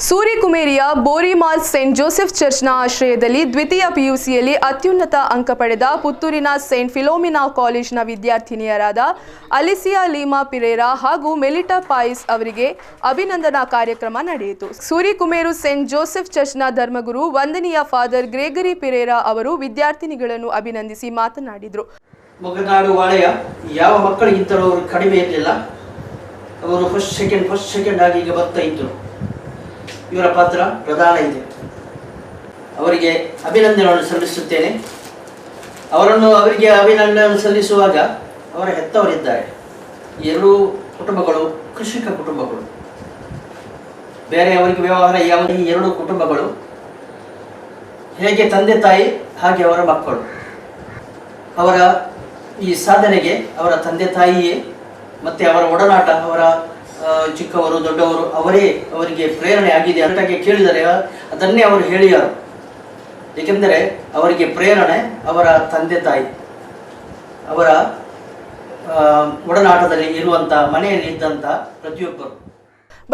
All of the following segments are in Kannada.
ಸೂರ್ಯಕುಮೇರಿಯ ಬೋರಿಮಾಲ್ ಸೇಂಟ್ ಜೋಸೆಫ್ ಚರ್ಚ್ನ ಆಶ್ರಯದಲ್ಲಿ ದ್ವಿತೀಯ ಪಿಯುಸಿಯಲ್ಲಿ ಅತ್ಯುನ್ನತ ಅಂಕ ಪಡೆದ ಪುತ್ತೂರಿನ ಸೇಂಟ್ ಫಿಲೋಮಿನಾ ಕಾಲೇಜಿನ ವಿದ್ಯಾರ್ಥಿನಿಯರಾದ ಅಲಿಸಿಯಾ ಲೀಮಾ ಪಿರೇರಾ ಹಾಗೂ ಮೆಲಿಟಾ ಪಾಯಿಸ್ ಅವರಿಗೆ ಅಭಿನಂದನಾ ಕಾರ್ಯಕ್ರಮ ನಡೆಯಿತು. ಸೂರ್ಯಕುಮೇರು ಸೇಂಟ್ ಜೋಸೆಫ್ ಚರ್ಚ್ನ ಧರ್ಮಗುರು ವಂದನೀಯ ಫಾದರ್ ಗ್ರೆಗರಿ ಪಿರೇರಾ ಅವರು ವಿದ್ಯಾರ್ಥಿನಿಗಳನ್ನು ಅಭಿನಂದಿಸಿ ಮಾತನಾಡಿದರು. ಮೊಗನಾಡು ವಾಳೆಯ ಯಾವ ಮಕ್ಕಳಿಗಿಂತಲೂ ಅವರು ಕಡಿಮೆ ಇರಲಿಲ್ಲ. ಅವರು ಫಸ್ಟ್ ಸೆಕೆಂಡ್ ಆಗಿ ಈಗ ಬರ್ತಾ ಇದ್ದರು. ಇವರ ಪಾತ್ರ ಪ್ರಧಾನ ಇದೆ. ಅವರಿಗೆ ಅಭಿನಂದನೆಗಳನ್ನು ಸಲ್ಲಿಸುತ್ತೇನೆ. ಅವರಿಗೆ ಅಭಿನಂದನೆ ಸಲ್ಲಿಸುವಾಗ ಅವರ ಹೆತ್ತವರಿದ್ದಾರೆ. ಎರಡೂ ಕುಟುಂಬಗಳು ಕೃಷಿಕ ಕುಟುಂಬಗಳು, ಬೇರೆ ಅವರಿಗೆ ವ್ಯವಹಾರ ಯಾವ. ಈ ಎರಡೂ ಕುಟುಂಬಗಳು ಹೇಗೆ ತಂದೆ ತಾಯಿ ಹಾಗೆ ಅವರ ಮಕ್ಕಳು. ಅವರ ಈ ಸಾಧನೆಗೆ ಅವರ ತಂದೆ ತಾಯಿಯೇ ಮತ್ತು ಅವರ ಒಡನಾಟ, ಅವರ ಚಿಕ್ಕವರು ದೊಡ್ಡವರು ಅವರಿಗೆ ಪ್ರೇರಣೆ ಆಗಿದೆ ಅಂತ ಕೇಳಿದರೆ ಅದನ್ನೇ ಅವರು ಹೇಳಿದರು. ಏಕೆಂದರೆ ಅವರಿಗೆ ಪ್ರೇರಣೆ ಅವರ ತಂದೆ ತಾಯಿ, ಅವರ ಒಡನಾಟದಲ್ಲಿ ಇರುವಂಥ ಮನೆಯಲ್ಲಿ ಇದ್ದಂಥ ಪ್ರತಿಯೊಬ್ಬರು.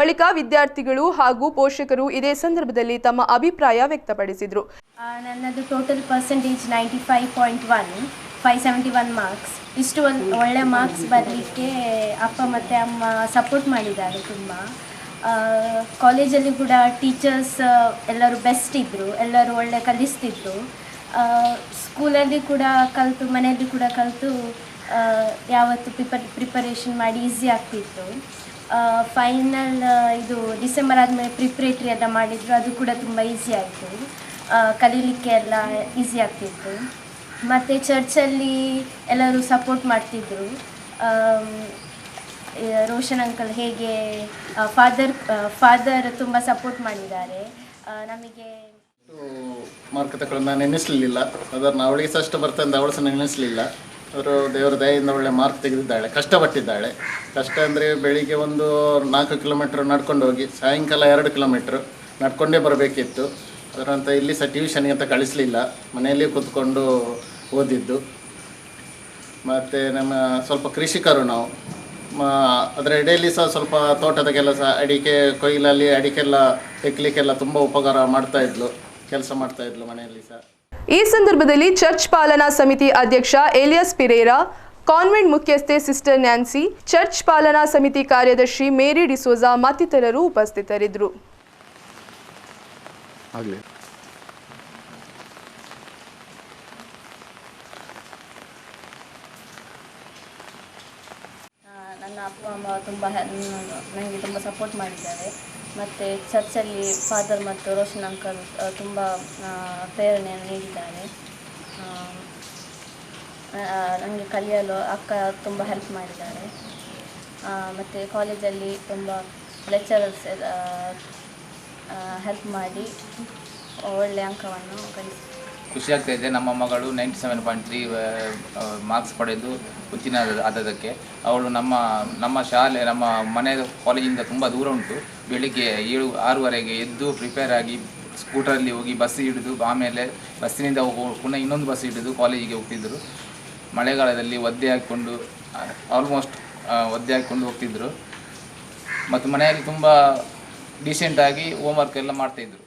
ಬಳಿಕ ವಿದ್ಯಾರ್ಥಿಗಳು ಹಾಗೂ ಪೋಷಕರು ಇದೇ ಸಂದರ್ಭದಲ್ಲಿ ತಮ್ಮ ಅಭಿಪ್ರಾಯ ವ್ಯಕ್ತಪಡಿಸಿದರು. ನನ್ನದು ಟೋಟಲ್ ಪರ್ಸೆಂಟೇಜ್ 95.1, 571 ಮಾರ್ಕ್ಸ್. ಇಷ್ಟು ಒಳ್ಳೆ ಮಾರ್ಕ್ಸ್ ಬರಲಿಕ್ಕೆ ಅಪ್ಪ ಮತ್ತು ಅಮ್ಮ ಸಪೋರ್ಟ್ ಮಾಡಿದ್ದಾರೆ ತುಂಬ. ಕಾಲೇಜಲ್ಲಿ ಕೂಡ ಟೀಚರ್ಸ್ ಎಲ್ಲರೂ ಬೆಸ್ಟ್ ಇದ್ದರು, ಎಲ್ಲರೂ ಒಳ್ಳೆ ಕಲಿಸ್ತಿದ್ರು. ಸ್ಕೂಲಲ್ಲಿ ಕೂಡ ಕಲಿತು, ಮನೆಯಲ್ಲಿ ಕೂಡ ಕಲಿತು ಯಾವತ್ತು ಪ್ರಿಪರೇಷನ್ ಮಾಡಿ ಈಸಿ ಆಗ್ತಿತ್ತು. ಫೈನಲ್ ಇದು ಡಿಸೆಂಬರ್ ಆದಮೇಲೆ ಪ್ರಿಪ್ರೇಟ್ರಿ ಎಲ್ಲ ಮಾಡಿದರು, ಅದು ಕೂಡ ತುಂಬ ಈಸಿ ಆಯಿತು. ಕಲೀಲಿಕ್ಕೆ ಎಲ್ಲ ಈಸಿ ಆಗ್ತಿತ್ತು. ಮತ್ತು ಚರ್ಚಲ್ಲಿ ಎಲ್ಲರೂ ಸಪೋರ್ಟ್ ಮಾಡ್ತಿದ್ದರು. ರೋಷನ್ ಅಂಕಲ್ ಹೇಗೆ ಫಾದರ್ ತುಂಬ ಸಪೋರ್ಟ್ ಮಾಡಿದ್ದಾರೆ ನಮಗೆ. ಮಾರ್ಕ್ ತಗೊಳ್ಳೋದು ನಾನು ಎನಿಸಲಿಲ್ಲ, ಅದನ್ನು ಅವಳಿಗೆ ಸಹ ಅಷ್ಟು ಬರ್ತಂದು ಅವಳು ಸಹ ನೆನೆಸಲಿಲ್ಲ. ಅವರು ದೇವರ ದಯೆಯಿಂದ ಒಳ್ಳೆ ಮಾರ್ಕ್ ತೆಗೆದಿದ್ದಾಳೆ. ಕಷ್ಟಪಟ್ಟಿದ್ದಾಳೆ. ಕಷ್ಟ ಅಂದರೆ ಬೆಳಿಗ್ಗೆ ಒಂದು 4 ಕಿಲೋಮೀಟ್ರ್ ನಡ್ಕೊಂಡು ಹೋಗಿ ಸಾಯಂಕಾಲ 2 ಕಿಲೋಮೀಟ್ರ್ ನಡ್ಕೊಂಡೇ ಬರಬೇಕಿತ್ತು. ಅದರಂತ ಇಲ್ಲಿ ಸಹ ಟ್ಯೂಷನ್ಗೆ ಅಂತ ಕಳಿಸಲಿಲ್ಲ, ಮನೆಯಲ್ಲೇ ಕೂತ್ಕೊಂಡು ಓದಿದ್ದು. ಮತ್ತು ನಮ್ಮ ಸ್ವಲ್ಪ ಕೃಷಿಕರು ನಾವು, ಅದರ ಇಡೆಯಲ್ಲಿ ಸಹ ಸ್ವಲ್ಪ ತೋಟದ ಕೆಲಸ, ಅಡಿಕೆ ಕೊಯ್ಲಲ್ಲಿ ಅಡಿಕೆಲ್ಲ ಹೆಕ್ಲಿಕ್ಕೆಲ್ಲ ತುಂಬ ಉಪಕಾರ ಮಾಡ್ತಾಯಿದ್ಲು, ಕೆಲಸ ಮಾಡ್ತಾಯಿದ್ಲು ಮನೆಯಲ್ಲಿ ಸಹ. ಈ ಸಂದರ್ಭದಲ್ಲಿ ಚರ್ಚ್ ಪಾಲನಾ ಸಮಿತಿ ಅಧ್ಯಕ್ಷ ಎಲಿಯಸ್ ಪಿರೇರಾ, ಕಾನ್ವೆಂಟ್ ಮುಖ್ಯಸ್ಥೆ ಸಿಸ್ಟರ್ ನ್ಯಾನ್ಸಿ, ಚರ್ಚ್ ಪಾಲನಾ ಸಮಿತಿ ಕಾರ್ಯದರ್ಶಿ ಮೇರಿ ಡಿಸೋಜಾ ಮತ್ತಿತರರು ಉಪಸ್ಥಿತರಿದ್ದರು. ನನ್ನ ಅಪ್ಪ ಅಮ್ಮ ನನಗೆ ತುಂಬ ಸಪೋರ್ಟ್ ಮಾಡಿದ್ದಾರೆ. ಮತ್ತು ಚರ್ಚಲ್ಲಿ ಫಾದರ್ ಮತ್ತು ರೋಷನ್ ಅಂಕಲ್ ತುಂಬ ಪ್ರೇರಣೆಯನ್ನು ನೀಡಿದ್ದಾರೆ. ನನಗೆ ಕಲಿಯಲು ಅಕ್ಕ ತುಂಬ ಹೆಲ್ಪ್ ಮಾಡಿದ್ದಾರೆ. ಮತ್ತು ಕಾಲೇಜಲ್ಲಿ ತುಂಬ ಲೆಕ್ಚರರ್ಸ್ ಹೆಲ್ಪ್ ಮಾಡಿ ಒಳ್ಳೆಯ ಅಂಕವನ್ನು ಗಳಿಸಿ ಖುಷಿ ಆಗ್ತಾಯಿದೆ. ನಮ್ಮ ಮಗಳು 97.3 ಮಾರ್ಕ್ಸ್ ಪಡೆದು ಉತ್ತೀರ್ಣ ಆದದಕ್ಕೆ. ಅವಳು ನಮ್ಮ ಶಾಲೆ, ನಮ್ಮ ಮನೆ ಕಾಲೇಜಿಂದ ತುಂಬ ದೂರ ಉಂಟು. ಬೆಳಿಗ್ಗೆ 6:30ಗೆ ಎದ್ದು ಪ್ರಿಪೇರ್ ಆಗಿ ಸ್ಕೂಟರಲ್ಲಿ ಹೋಗಿ ಬಸ್ ಹಿಡಿದು, ಆಮೇಲೆ ಬಸ್ಸಿನಿಂದ ಪುನಃ ಇನ್ನೊಂದು ಬಸ್ ಹಿಡಿದು ಕಾಲೇಜಿಗೆ ಹೋಗ್ತಿದ್ದರು. ಮಳೆಗಾಲದಲ್ಲಿ ಒದ್ದೆ ಹಾಕ್ಕೊಂಡು ಆಲ್ಮೋಸ್ಟ್ ಒದ್ದೆ ಹಾಕ್ಕೊಂಡು ಹೋಗ್ತಿದ್ದರು. ಮತ್ತು ಮನೆಯಲ್ಲಿ ತುಂಬ ಡೀಸೆಂಟಾಗಿ ಹೋಮ್ವರ್ಕ್ ಎಲ್ಲ ಮಾಡ್ತಾಯಿದ್ರು.